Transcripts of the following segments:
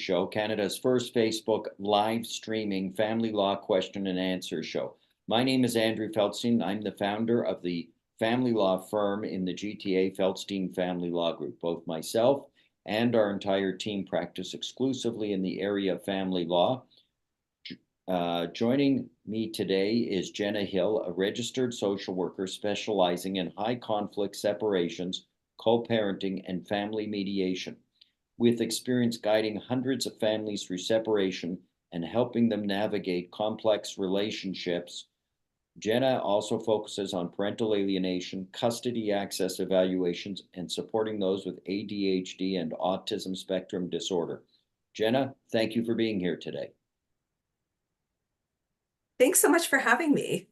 Show, Canada's first Facebook live streaming family law question and answer show. My name is Andrew Feldstein. I'm the founder of the family law firm in the GTA, Feldstein Family Law Group. Both myself and our entire team practice exclusively in the area of family law. Joining me today is Jenna Hill, a registered social worker specializing in high conflict separations, co-parenting, and family mediation. With experience guiding hundreds of families through separation and helping them navigate complex relationships, Jenna also focuses on parental alienation, custody access evaluations, and supporting those with ADHD and autism spectrum disorder. Jenna, thank you for being here today. Thanks so much for having me.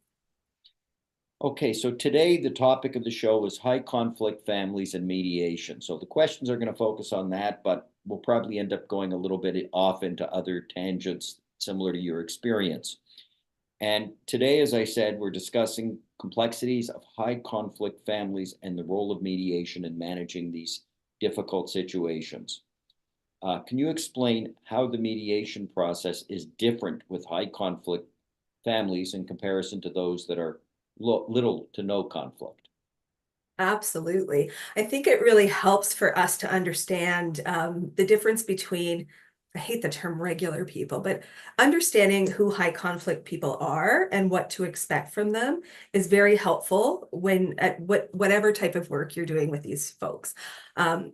Okay, so today the topic of the show is high conflict families and mediation. So the questions are going to focus on that, but we'll probably end up going a little bit off into other tangents similar to your experience. And today, as I said, we're discussing complexities of high conflict families and the role of mediation in managing these difficult situations. Can you explain how the mediation process is different with high conflict families in comparison to those that are little to no conflict? Absolutely. I think it really helps for us to understand the difference between, I hate the term regular people, but understanding who high conflict people are and what to expect from them is very helpful when at whatever type of work you're doing with these folks.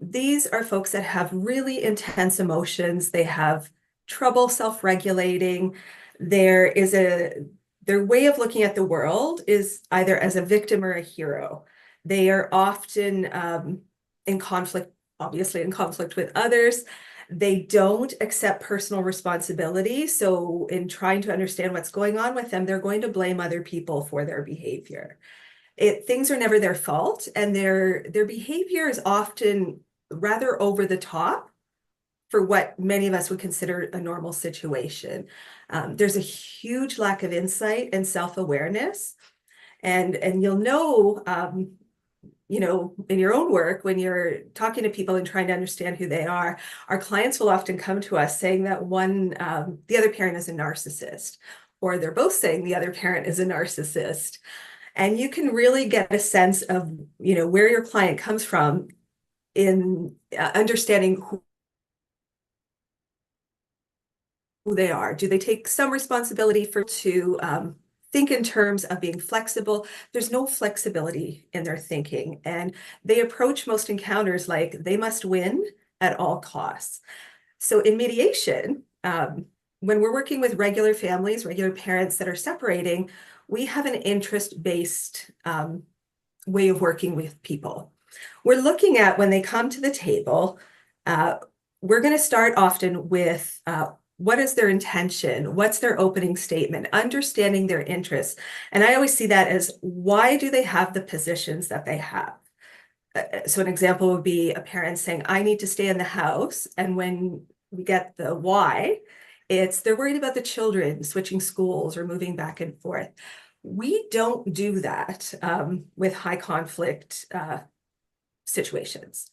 These are folks that have really intense emotions. They have trouble self-regulating. Their way of looking at the world is either as a victim or a hero. They are often in conflict, obviously in conflict with others. They don't accept personal responsibility. So in trying to understand what's going on with them, they're going to blame other people for their behavior. Things are never their fault, and their behavior is often rather over the top for what many of us would consider a normal situation. There's a huge lack of insight and self-awareness. And you'll know, in your own work, when you're talking to people and trying to understand who they are, our clients will often come to us saying that the other parent is a narcissist, or they're both saying the other parent is a narcissist. And you can really get a sense of, where your client comes from in understanding who they are. Do they take some responsibility to think in terms of being flexible? There's no flexibility in their thinking, and they approach most encounters like they must win at all costs. So in mediation, when we're working with regular families, regular parents that are separating, we have an interest-based way of working with people. We're looking at when they come to the table, we're going to start often with what is their intention? What's their opening statement? Understanding their interests. And I always see that as, why do they have the positions that they have? So an example would be a parent saying, I need to stay in the house. And when we get the why, they're worried about the children switching schools or moving back and forth. We don't do that with high conflict situations.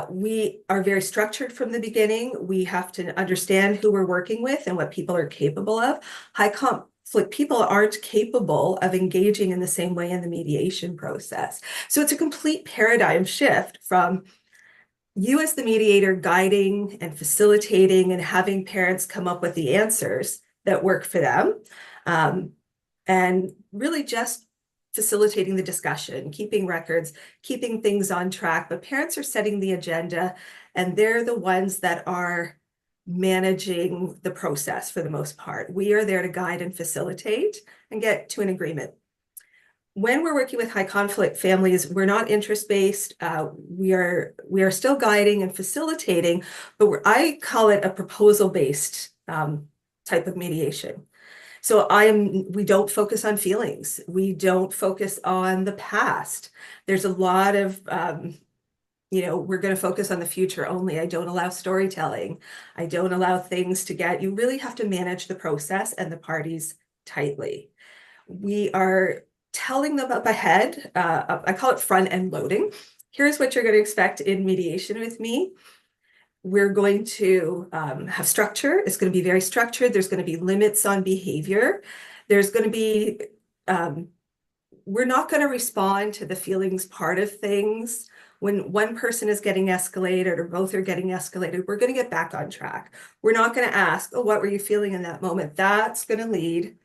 We are very structured from the beginning. We have to understand who we're working with and what people are capable of. High conflict people aren't capable of engaging in the same way in the mediation process. So it's a complete paradigm shift from you as the mediator guiding and facilitating and having parents come up with the answers that work for them, and really just facilitating the discussion, keeping records, keeping things on track. But parents are setting the agenda, and they're the ones that are managing the process for the most part. We are there to guide and facilitate and get to an agreement. When we're working with high conflict families, we're not interest-based. We are still guiding and facilitating, but I call it a proposal-based type of mediation. So we don't focus on feelings. We don't focus on the past. There's a lot of, we're going to focus on the future only. I don't allow storytelling. I don't allow things you really have to manage the process and the parties tightly. We are telling them up ahead. I call it front end loading. Here's what you're going to expect in mediation with me. we're going to have structure. It's going to be very structured. There's going to be limits on behavior. There's going to be, we're not going to respond to the feelings part of things. When one person is getting escalated or both are getting escalated, we're going to get back on track. We're not going to ask, oh, what were you feeling in that moment? That's going to lead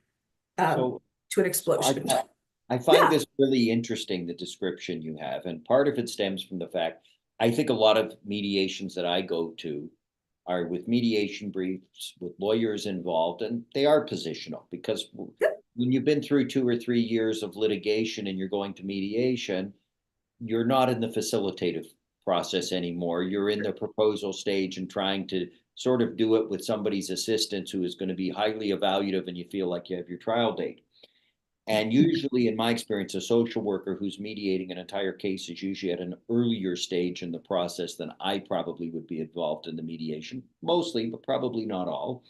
So, to an so explosion. I find Yeah. this really interesting, the description you have. And part of it stems from the fact I think a lot of mediations that I go to are with mediation briefs with lawyers involved, and they are positional because Yep. when you've been through 2 or 3 years of litigation and you're going to mediation, you're not in the facilitative process anymore. You're in the proposal stage and trying to sort of do it with somebody's assistance who is going to be highly evaluative, and you feel like you have your trial date. And usually, in my experience, a social worker who's mediating an entire case is usually at an earlier stage in the process than I probably would be involved in the mediation, mostly, but probably not all.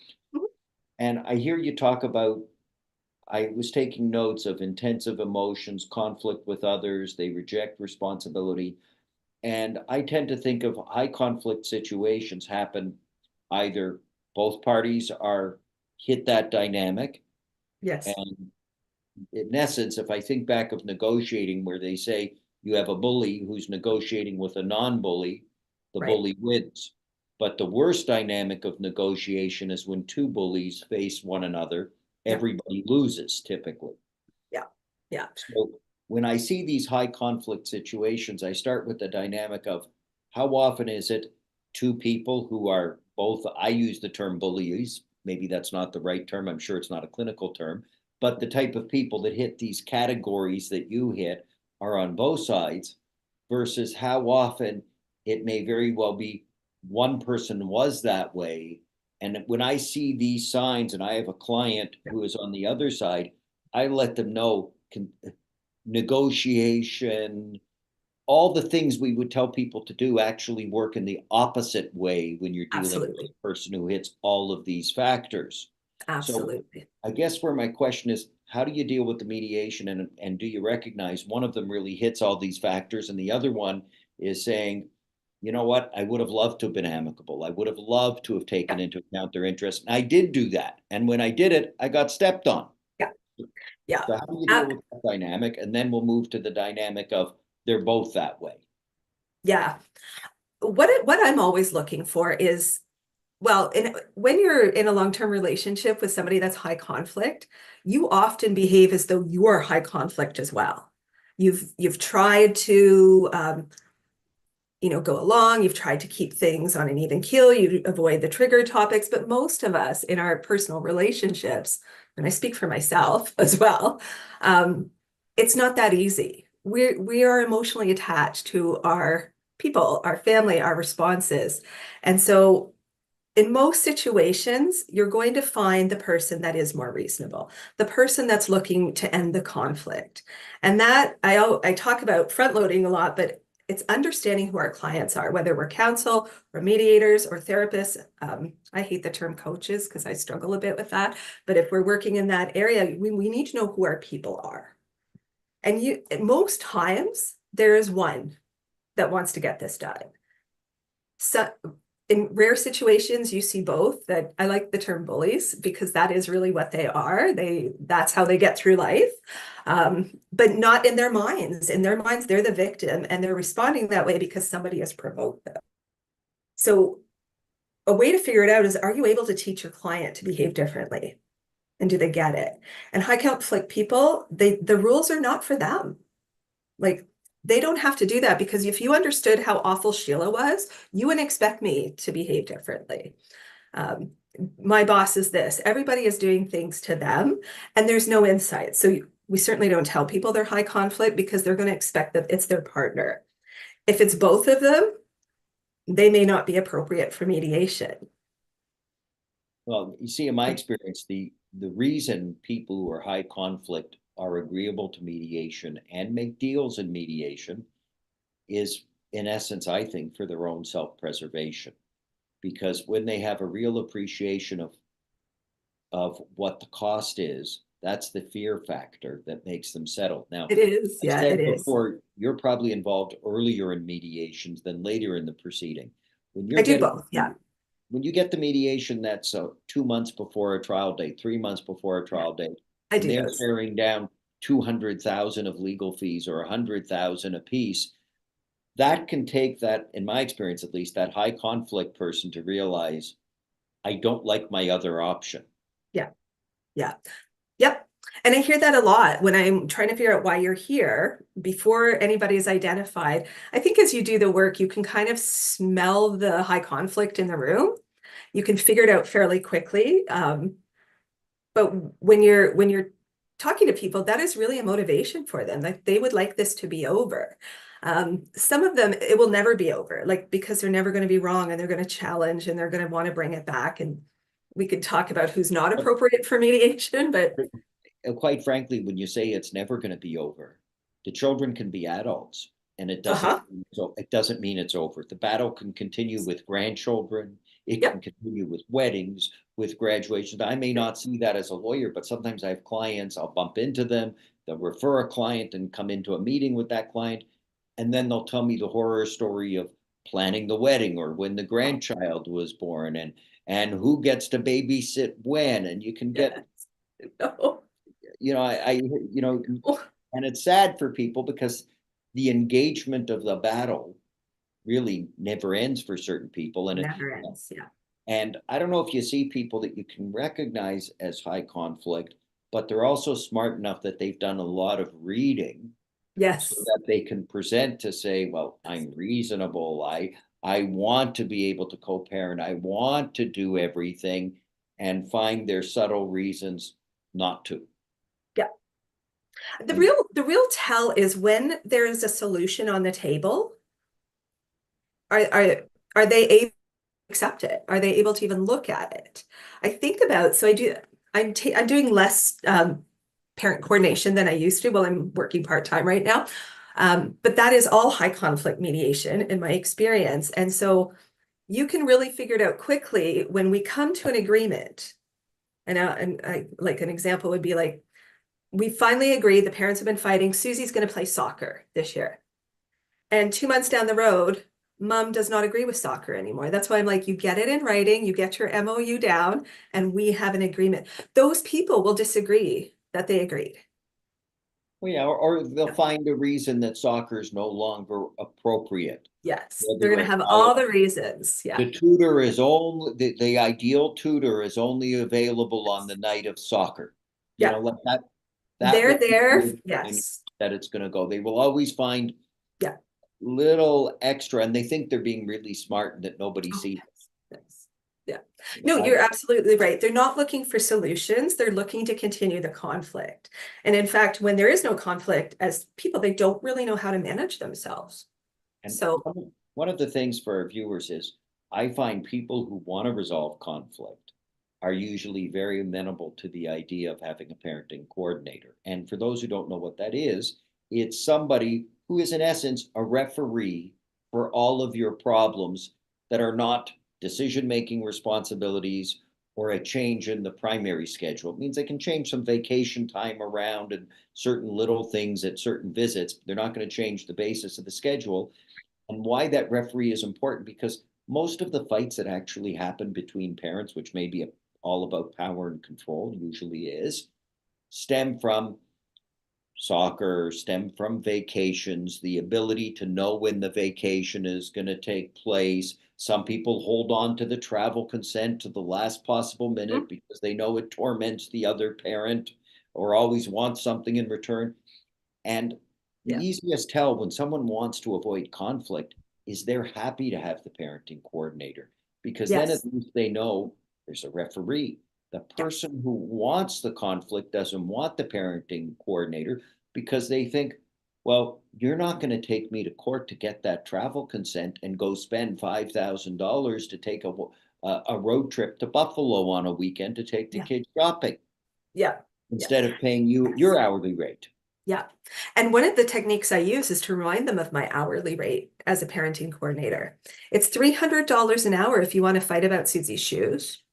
And I hear you talk about, I was taking notes of intensive emotions, conflict with others, they reject responsibility. And I tend to think of high conflict situations happen either both parties are hit that dynamic, Yes. and in essence, if I think back of negotiating where they say you have a bully who's negotiating with a non-bully, the Right. bully wins. But the worst dynamic of negotiation is when two bullies face one another, Yeah. everybody loses typically. Yeah. Yeah. So when I see these high conflict situations, I start with the dynamic of how often is it two people who are both, I use the term bullies, maybe that's not the right term, I'm sure it's not a clinical term, but the type of people that hit these categories that you hit are on both sides, versus how often it may very well be one person was that way. And when I see these signs and I have a client who is on the other side, I let them know negotiation, all the things we would tell people to do actually work in the opposite way when you're dealing with Absolutely. a person who hits all of these factors. So Absolutely. I guess where my question is, how do you deal with the mediation, and do you recognize one of them really hits all these factors and the other one is saying, you know what, I would have loved to have been amicable. I would have loved to have taken Yeah. into account their interests. And I did do that. And when I did it, I got stepped on. Yeah. Yeah. So how do you Uh, deal with that dynamic? And then we'll move to the dynamic of they're both that way. yeah. What I'm always looking for is, well, when you're in a long-term relationship with somebody that's high conflict, you often behave as though you're high conflict as well. You've tried to go along, you've tried to keep things on an even keel, you avoid the trigger topics, but most of us in our personal relationships, and I speak for myself as well, it's not that easy. We are emotionally attached to our people, our family, our responses. And so in most situations, you're going to find the person that is more reasonable, the person that's looking to end the conflict. And that I talk about front loading a lot, but it's understanding who our clients are, whether we're counsel or mediators or therapists. I hate the term coaches because I struggle a bit with that. But if we're working in that area, we need to know who our people are. And most times there is one that wants to get this done. So in rare situations, you see both. That I like the term bullies because that is really what they are. That's how they get through life. But not in their minds. In their minds, they're the victim and they're responding that way because somebody has provoked them. So a way to figure it out is, are you able to teach your client to behave differently? And do they get it? And high conflict people, the rules are not for them. Like, they don't have to do that, because if you understood how awful Sheila was, you wouldn't expect me to behave differently. Um, my boss is this. Everybody is doing things to them, and there's no insight. So we certainly don't tell people they're high conflict because they're going to expect that it's their partner. If it's both of them, they may not be appropriate for mediation. Well, you see, in my experience, the reason people who are high conflict are agreeable to mediation and make deals in mediation is, in essence, I think, for their own self-preservation. Because when they have a real appreciation of what the cost is, that's the fear factor that makes them settle. Now, It is. I Yeah, it said is. before, you're probably involved earlier in mediations than later in the proceeding. When I you're do getting both. Yeah, when you get the mediation that's 2 months before a trial date, 3 months before a yeah, trial date, I and do they're those. staring down 200,000 of legal fees or 100,000 a piece, that can take that, in my experience at least, that high conflict person to realize I don't like my other option. Yeah, yeah. Yep. And I hear that a lot when I'm trying to figure out why you're here before anybody is identified. I think as you do the work, you can kind of smell the high conflict in the room. You can figure it out fairly quickly. But when you're talking to people, that is really a motivation for them. Like they would like this to be over. Some of them, it will never be over, like because they're never going to be wrong and they're going to challenge and they're going to want to bring it back. And we could talk about who's not But appropriate for mediation, but quite frankly, when you say it's never going to be over, the children can be adults, and uh-huh. it doesn't mean it's over. The battle can continue with grandchildren. It can Yep. continue with weddings, with graduations. I may not see that as a lawyer, but sometimes I have clients. I'll bump into them. They'll refer a client and come into a meeting with that client, and then they'll tell me the horror story of planning the wedding or when the grandchild was born and who gets to babysit when, and you can get, Yeah. No. you know, and it's sad for people because the engagement of the battle really never ends for certain people. Never ends. Yeah. And I don't know if you see people that you can recognize as high conflict, but they're also smart enough that they've done a lot of reading so Yes. that they can present to say, well, I'm reasonable. I want to be able to co-parent. I want to do everything, and find their subtle reasons not to. Yeah. The And real tell is when there is a solution on the table, are are are they able to accept it? Are they able to even look at it? I think about, so I'm doing less parent coordination than I used to. Well, I'm working part-time right now. But that is all high conflict mediation in my experience. And so you can really figure it out quickly when we come to an agreement. And I like an example would be like, we finally agreed, the parents have been fighting, Susie's going to play soccer this year. And 2 months down the road, mom does not agree with soccer anymore. That's why I'm like, you get it in writing, you get your MOU down, and we have an agreement. Those people will disagree that they agreed. well, yeah, or they'll Yeah. find a reason that soccer is no longer appropriate. Yes, they're Whether going to it's, have all the reasons. Yeah. the tutor is only the ideal tutor is only available on the night of soccer. Yeah. Like that, that They're will be there. the time Yes. that it's going to go. They will always find Yeah. little extra, and they think they're being really smart and that nobody Oh, sees. yes. Yes. Yeah. No, I, you're absolutely right. They're not looking for solutions. They're looking to continue the conflict. And in fact, when there is no conflict, as people, they don't really know how to manage themselves. and So, one of the things for our viewers is I find people who want to resolve conflict are usually very amenable to the idea of having a parenting coordinator. And for those who don't know what that is, it's somebody who is, in essence, a referee for all of your problems that are not decision making responsibilities or a change in the primary schedule. It means they can change some vacation time around and certain little things at certain visits. They're not going to change the basis of the schedule. And why that referee is important, because most of the fights that actually happen between parents, which may be all about power and control, usually is, stem from soccer, stem from vacations, the ability to know when the vacation is going to take place. Some people hold on to the travel consent to the last possible minute mm, because they know it torments the other parent or always wants something in return. And the yeah. easiest tell when someone wants to avoid conflict is they're happy to have the parenting coordinator, because then at Yes. least they know there's a referee. The Yeah. person who wants the conflict doesn't want the parenting coordinator because they think, well, you're not going to take me to court to get that travel consent and go spend $5,000 to take a road trip to Buffalo on a weekend to take the Yeah. kids shopping Yeah. Yeah. instead of paying you Yes. your hourly rate. Yeah. And one of the techniques I use is to remind them of my hourly rate as a parenting coordinator. It's $300 an hour if you want to fight about Susie's shoes.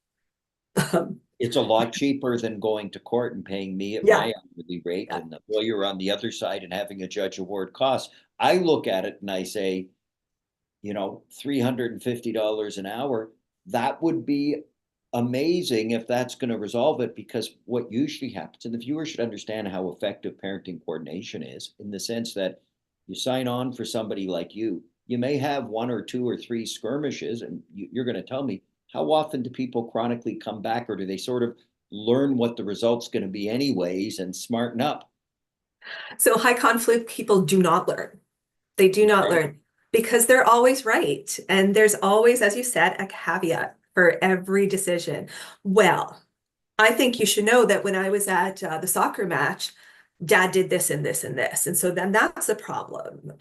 Um, It's a lot cheaper than going to court and paying me at yeah. my hourly rate Yeah. and the lawyer on the other side and having a judge award costs. I look at it and I say, $350 an hour, that would be amazing if that's going to resolve it, because what usually happens, and the viewer should understand how effective parenting coordination is, in the sense that you sign on for somebody like you may have one or two or three skirmishes, and you're going to tell me, how often do people chronically come back, or do they sort of learn what the result's going to be anyways and smarten up? So high conflict people do not learn. They do not Okay. learn because they're always right. And there's always, as you said, a caveat for every decision. Well, I think you should know that when I was at the soccer match, dad did this and this and this. And so then that's a problem.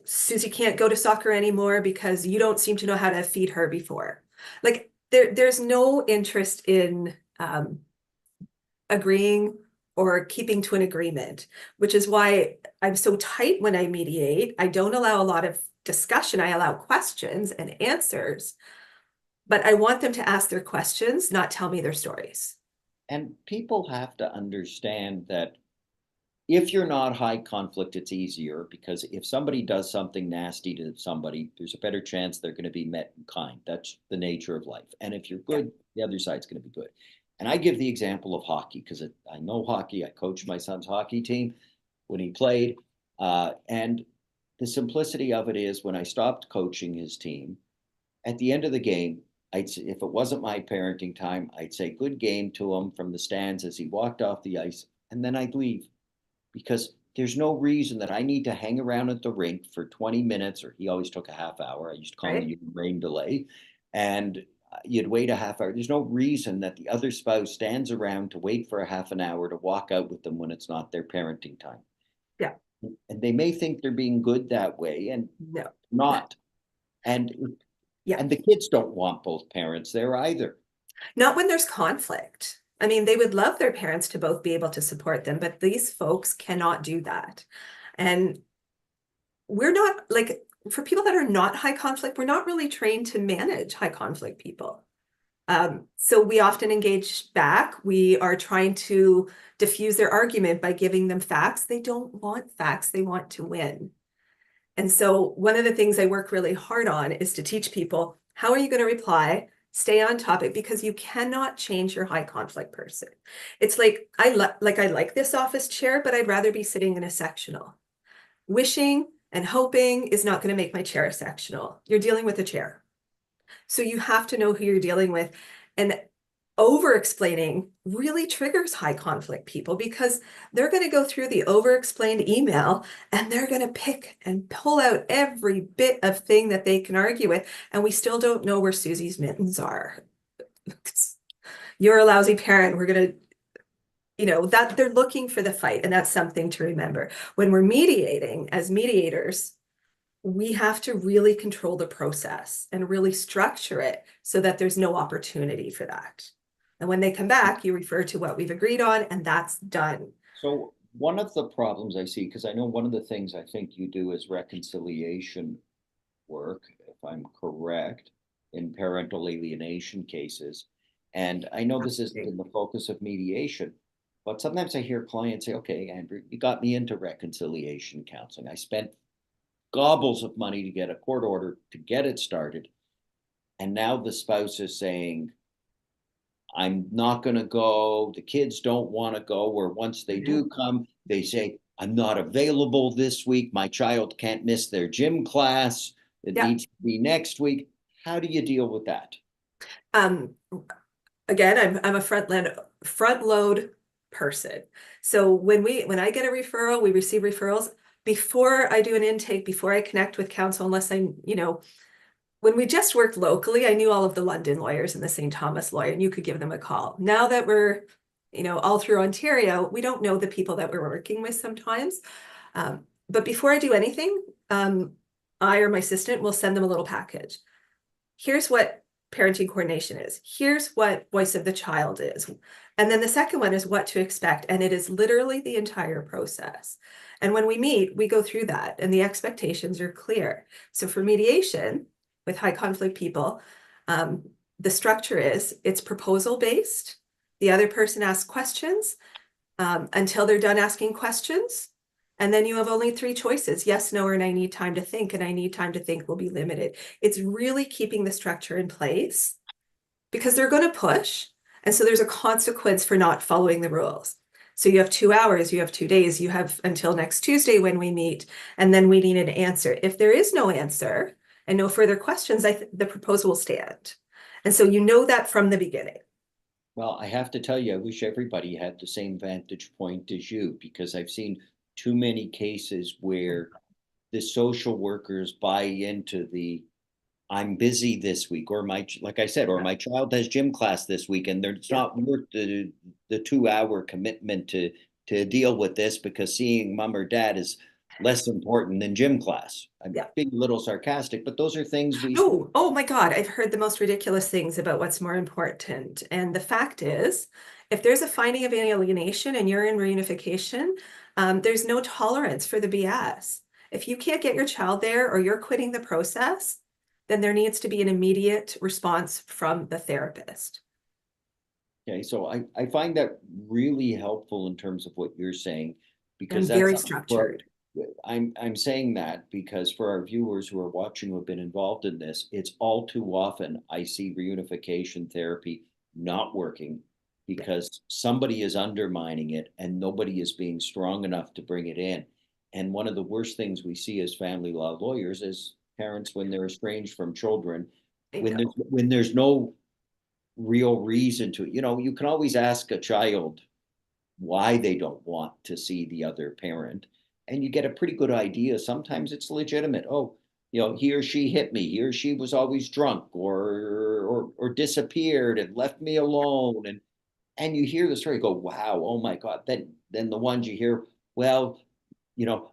Susie can't go to soccer anymore because you don't seem to know how to feed her before. Like there's no interest in agreeing or keeping to an agreement, which is why I'm so tight when I mediate. I don't allow a lot of discussion. I allow questions and answers, but I want them to ask their questions, not tell me their stories. And people have to understand that if you're not high conflict, it's easier, because if somebody does something nasty to somebody, there's a better chance they're going to be met in kind. That's the nature of life. And if you're Yeah, good, the other side's going to be good. And I give the example of hockey because I know hockey. I coached my son's hockey team when he played. And the simplicity of it is, when I stopped coaching his team, at the end of the game, I'd say, if it wasn't my parenting time, I'd say good game to him from the stands as he walked off the ice, and then I'd leave, because there's no reason that I need to hang around at the rink for 20 minutes, or he always took a half hour. I used to call him right? the rain delay. And you'd wait a half hour. There's no reason that the other spouse stands around to wait for a half an hour to walk out with them when it's not their parenting time. Yeah, And they may think they're being good that way, and no, not. And yeah, and the kids don't want both parents there either. not when there's conflict. I mean, they would love their parents to both be able to support them, but these folks cannot do that. And we're not like, for people that are not high conflict, we're not really trained to manage high conflict people. So we often engage back. We are trying to diffuse their argument by giving them facts. They don't want facts, they want to win. And so one of the things I work really hard on is to teach people, how are you going to reply? Stay on topic, because you cannot change your high conflict person. It's like I like this office chair, but I'd rather be sitting in a sectional. Wishing and hoping is not going to make my chair a sectional. You're dealing with a chair. So you have to know who you're dealing with. And over explaining really triggers high conflict people, because they're going to go through the over explained email and they're going to pick and pull out every bit of thing that they can argue with. And we still don't know where Susie's mittens are. You're a lousy parent. We're going to, that they're looking for the fight. And that's something to remember. When we're mediating, as mediators, we have to really control the process and really structure it so that there's no opportunity for that. And when they come back, you refer to what we've agreed on, and that's done. So one of the problems I see, because I know one of the things I think you do is reconciliation work, if I'm correct, in parental alienation cases. And I know this isn't in the focus of mediation, but sometimes I hear clients say, okay, Andrew, you got me into reconciliation counseling. I spent gobbles of money to get a court order to get it started. And now the spouse is saying, I'm not going to go. The kids don't want to go. Or once they do come, they say, I'm not available this week. My child can't miss their gym class. It Yeah. needs to be next week. How do you deal with that? Um, Again, I'm a front load person. So when I get a referral, we receive referrals before I do an intake, before I connect with counsel, unless when we just worked locally, I knew all of the London lawyers and the St. Thomas lawyer, and you could give them a call. Now that we're, all through Ontario, we don't know the people that we're working with sometimes. But before I do anything, I or my assistant will send them a little package. Here's what parenting coordination is. Here's what voice of the child is. And then the second one is what to expect. And it is literally the entire process. And when we meet, we go through that and the expectations are clear. So for mediation with high conflict people, the structure is it's proposal based. The other person asks questions until they're done asking questions. And then you have only three choices, yes, no, and I need time to think, and I need time to think will be limited. It's really keeping the structure in place because they're going to push. And so there's a consequence for not following the rules. So you have 2 hours, you have 2 days, you have until next Tuesday when we meet, and then we need an answer. If there is no answer and no further questions, the proposal will stand. And so you know that from the beginning. Well, I have to tell you, I wish everybody had the same vantage point as you, because I've seen too many cases where the social workers buy into the I'm busy this week, or like I said, or my child has gym class this week, and it's Yeah. not worth the 2 hour commitment to deal with this because seeing mom or dad is less important than gym class. I'm Yeah. being a little sarcastic, but those are things we see. Oh, oh my God. I've heard the most ridiculous things about what's more important. And the fact is, if there's a finding of alienation and you're in reunification, there's no tolerance for the BS. If you can't get your child there or you're quitting the process, then there needs to be an immediate response from the therapist. Okay, so I find that really helpful in terms of what you're saying, because And that's very for structured. I'm saying that because for our viewers who are watching who have been involved in this, it's all too often I see reunification therapy not working Yeah. because somebody is undermining it and nobody is being strong enough to bring it in. And one of the worst things we see as family law lawyers is parents when they're estranged from children, I know. when there's no real reason to, you can always ask a child why they don't want to see the other parent, and you get a pretty good idea. Sometimes it's legitimate. Oh, he or she hit me, he or she was always drunk, or disappeared and left me alone, and you hear the story, go, wow, oh my God. Then the ones you hear, well,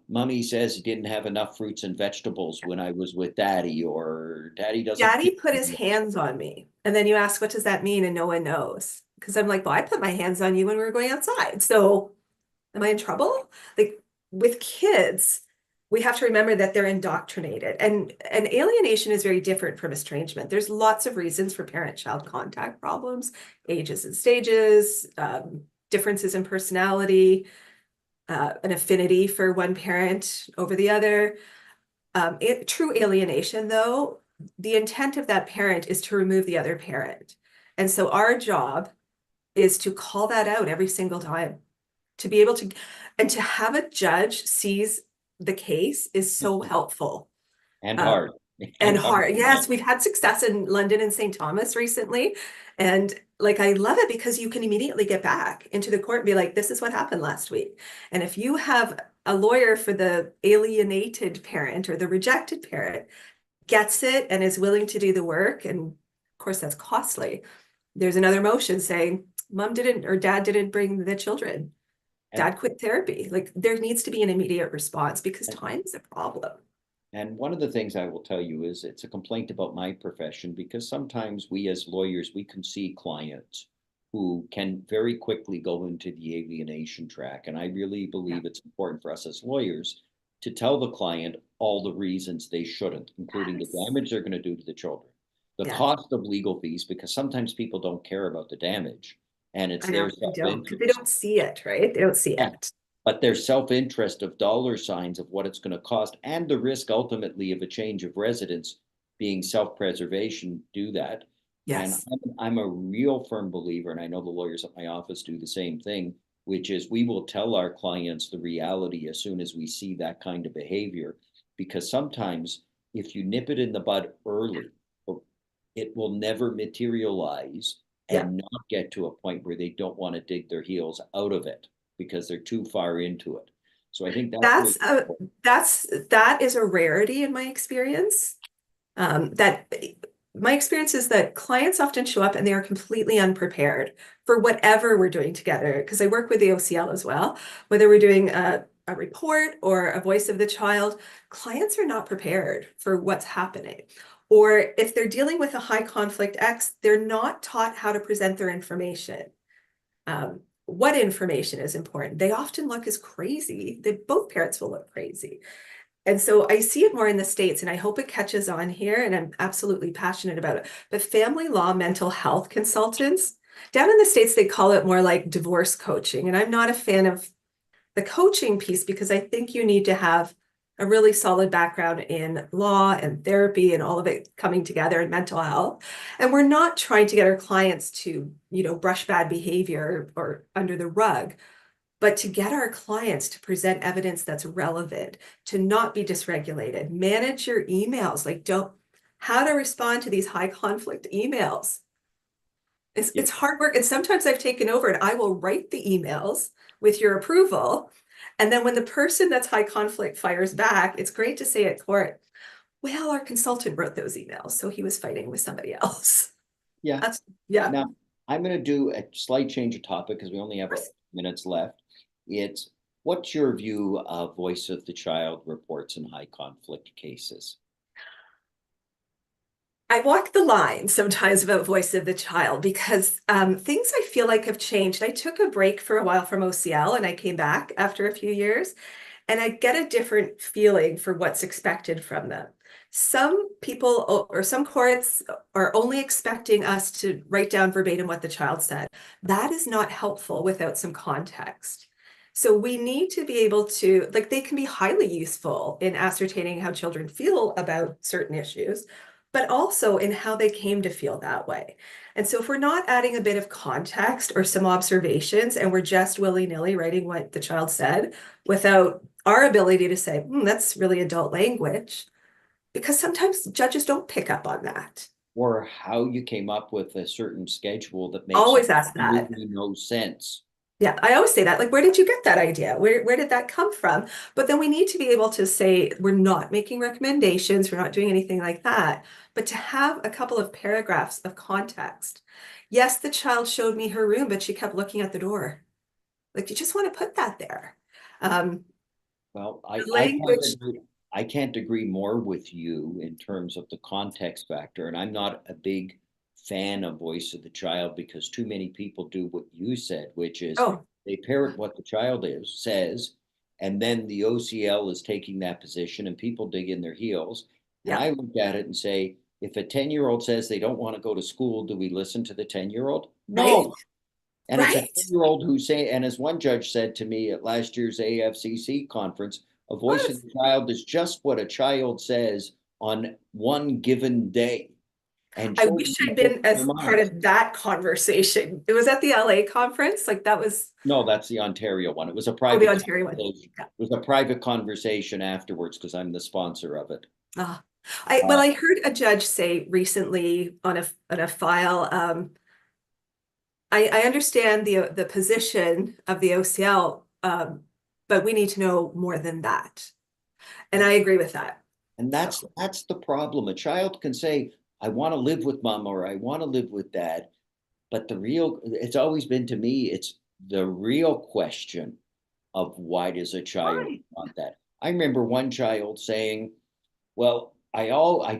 mommy says he didn't have enough fruits and vegetables when I was with daddy, or daddy doesn't Daddy feed put his me. hands on me. And then you ask, what does that mean? And no one knows. Because I'm like, well, I put my hands on you when we were going outside. So am I in trouble? Like with kids, we have to remember that they're indoctrinated. And alienation is very different from estrangement. There's lots of reasons for parent-child contact problems, ages and stages, differences in personality, an affinity for one parent over the other. True alienation, though, the intent of that parent is to remove the other parent. And so our job is to call that out every single time, to be able to, and to have a judge seize the case is so helpful. And Uh, hard. and And hard. hard. Yes, we've had success in London and St. Thomas recently. And like, I love it because you can immediately get back into the court and be like, this is what happened last week. And if you have a lawyer for the alienated parent or the rejected parent, gets it and is willing to do the work, and of course that's costly, there's another motion saying, mom didn't or dad didn't bring the children. And, Dad quit therapy. Like there needs to be an immediate response because and time is a problem. And one of the things I will tell you is it's a complaint about my profession, because sometimes we as lawyers, we can see clients who can very quickly go into the alienation track. And I really Yeah. believe it's important for us as lawyers to tell the client all the reasons they shouldn't, including the Yes. damage they're going to do to the children, the Yes. cost of legal fees, because sometimes people don't care about the damage and it's I their know they don't because they self-interest. don't see it, right? They don't see Yeah, it. but their self-interest of dollar signs of what it's going to cost and the risk ultimately of a change of residence being self-preservation do that. And Yes. I'm a real firm believer, and I know the lawyers at my office do the same thing, which is we will tell our clients the reality as soon as we see that kind of behavior, because sometimes if you nip it in the bud early, it will never materialize Yeah. and not get to a point where they don't want to dig their heels out of it because they're too far into it. So I think that's really That's a important. that is a rarity in my experience. That my experience is that clients often show up and they are completely unprepared for whatever we're doing together. Because I work with the OCL as well, whether we're doing a report or a voice of the child, clients are not prepared for what's happening. Or if they're dealing with a high conflict X, they're not taught how to present their information. What information is important? They often look as crazy. Both parents will look crazy. And so I see it more in the States, and I hope it catches on here, and I'm absolutely passionate about it. But family law mental health consultants, down in the States, they call it more like divorce coaching. And I'm not a fan of the coaching piece, because I think you need to have a really solid background in law and therapy and all of it coming together and mental health. And we're not trying to get our clients to, brush bad behavior or under the rug, but to get our clients to present evidence that's relevant, to not be dysregulated, manage your emails, how to respond to these high conflict emails. It's hard work. And sometimes I've taken over and I will write the emails with your approval. And then when the person that's high conflict fires back, it's great to say at court, well, our consultant wrote those emails, so he was fighting with somebody else. Yeah. Yeah. Now, I'm going to do a slight change of topic because we only have minutes left. It's what's your view of voice of the child reports in high conflict cases? I walk the line sometimes about voice of the child because things I feel like have changed. I took a break for a while from OCL and I came back after a few years and I get a different feeling for what's expected from them. Some people or some courts are only expecting us to write down verbatim what the child said. That is not helpful without some context. So we need to be able to, they can be highly useful in ascertaining how children feel about certain issues, but also in how they came to feel that way. And so if we're not adding a bit of context or some observations and we're just willy-nilly writing what the child said without our ability to say, that's really adult language, because sometimes judges don't pick up on that. Or how you came up with a certain schedule that makes Always ask that. absolutely no sense. Yeah, I always say that. Where did you get that idea? Where did that come from? But then we need to be able to say, we're not making recommendations, we're not doing anything like that, but to have a couple of paragraphs of context. Yes, the child showed me her room, but she kept looking at the door. You just want to put that there. Well, Language. I can't agree more with you in terms of the context factor. And I'm not a big fan of voice of the child because too many people do what you said, which is they parrot what the child says, and then the OCL is taking that position and people dig in their heels. And I look at it and say, if a 10-year-old says they don't want to go to school, do we listen to the 10-year-old? No. Right. And it's a 10-year-old who say, and as one judge said to me at last year's AFCC conference, a voice of the child is just what a child says on one given day. And I wish I'd been as part of that conversation. It was at the LA conference. That was. No, that's the Ontario one. It was a private. The Ontario one. Yeah. It was a private conversation afterwards because I'm the sponsor of it. I heard a judge say recently on a file. I understand the position of the OCL, but we need to know more than that. And I agree with that. And that's the problem. A child can say, I want to live with mom or I want to live with dad. But it's always been to me, it's the real question of why does a child want that? I remember one child saying, well, I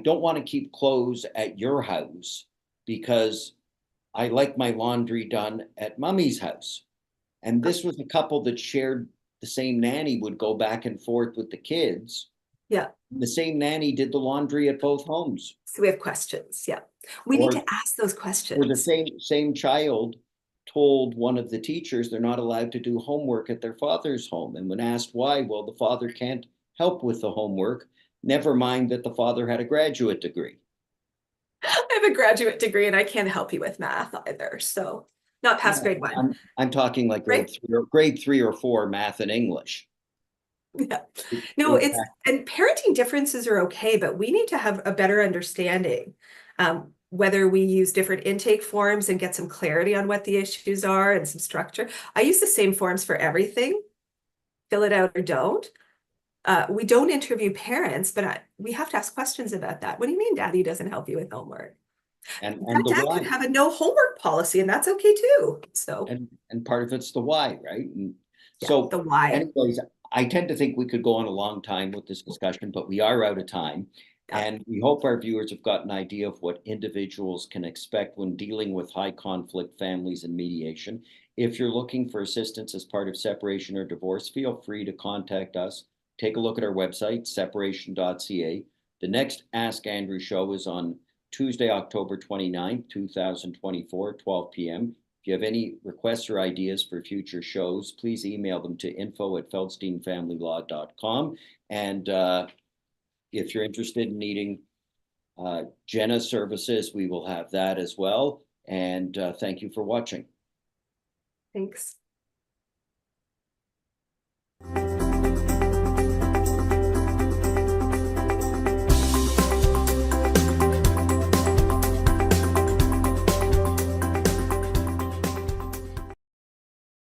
don't want to keep clothes at your house because I like my laundry done at mommy's house. And this was a couple that shared the same nanny, would go back and forth with the kids. Yeah. The same nanny did the laundry at both homes. So we have questions. Yeah. We need to ask those questions. Or the same child told one of the teachers they're not allowed to do homework at their father's home. And when asked why, well, the father can't help with the homework. Never mind that the father had a graduate degree. I have a graduate degree and I can't help you with math either. So not past grade 1. I'm talking like grade 3 or 4 math and English. Yeah. No, and parenting differences are okay, but we need to have a better understanding. Whether we use different intake forms and get some clarity on what the issues are and some structure. I use the same forms for everything. Fill it out or don't. We don't interview parents, but we have to ask questions about that. What do you mean daddy doesn't help you with homework? And dad could have a no homework policy and that's okay too. So and part of it's the why, right? And so the why. Anyways, I tend to think we could go on a long time with this discussion, but we are out of time. Yeah. And we hope our viewers have got an idea of what individuals can expect when dealing with high conflict families and mediation. If you're looking for assistance as part of separation or divorce, feel free to contact us. Take a look at our website, separation.ca. The next Ask Andrew show is on Tuesday, October 29th, 2024, 12 p.m. If you have any requests or ideas for future shows, please email them to info@feldsteinfamilylaw.com. And if you're interested in needing Jenna's services, we will have that as well. And thank you for watching. Thanks.